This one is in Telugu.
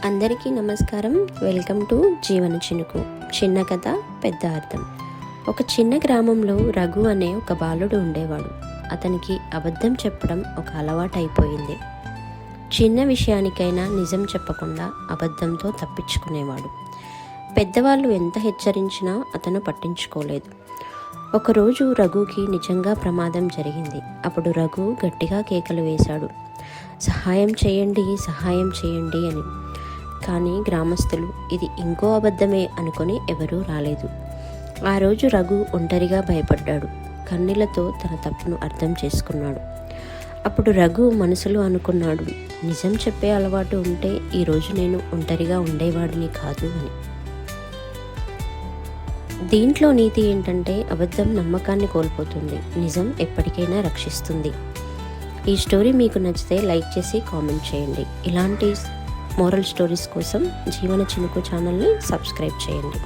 అందరికీ నమస్కారం. వెల్కమ్ టు జీవన చినుకు. చిన్న కథ పెద్ద అర్థం. ఒక చిన్న గ్రామంలో రఘు అనే ఒక బాలుడు ఉండేవాడు. అతనికి అబద్ధం చెప్పడం ఒక అలవాటు అయిపోయింది. చిన్న విషయానికైనా నిజం చెప్పకుండా అబద్ధంతో తప్పించుకునేవాడు. పెద్దవాళ్ళు ఎంత హెచ్చరించినా అతను పట్టించుకోలేదు. ఒకరోజు రఘుకి నిజంగా ప్రమాదం జరిగింది. అప్పుడు రఘు గట్టిగా కేకలు వేశాడు, సహాయం చేయండి, సహాయం చేయండి అని. కానీ గ్రామస్తులు ఇది ఇంకో అబద్ధమే అనుకొని ఎవరూ రాలేదు. ఆ రోజు రఘు ఒంటరిగా భయపడ్డాడు. కన్నీళ్లతో తన తప్పును అర్థం చేసుకున్నాడు. అప్పుడు రఘు మనసులో అనుకున్నాడు, నిజం చెప్పే అలవాటు ఉంటే ఈరోజు నేను ఒంటరిగా ఉండేవాడిని కాదు అని. దీంట్లో నీతి ఏంటంటే అబద్ధం నమ్మకాన్ని కోల్పోతుంది, నిజం ఎప్పటికైనా రక్షిస్తుంది. ఈ స్టోరీ మీకు నచ్చితే లైక్ చేసి కామెంట్ చేయండి. ఇలాంటి మోరల్ స్టోరీస్ కోసం జీవన చినుకు ఛానల్ని సబ్స్క్రైబ్ చేయండి.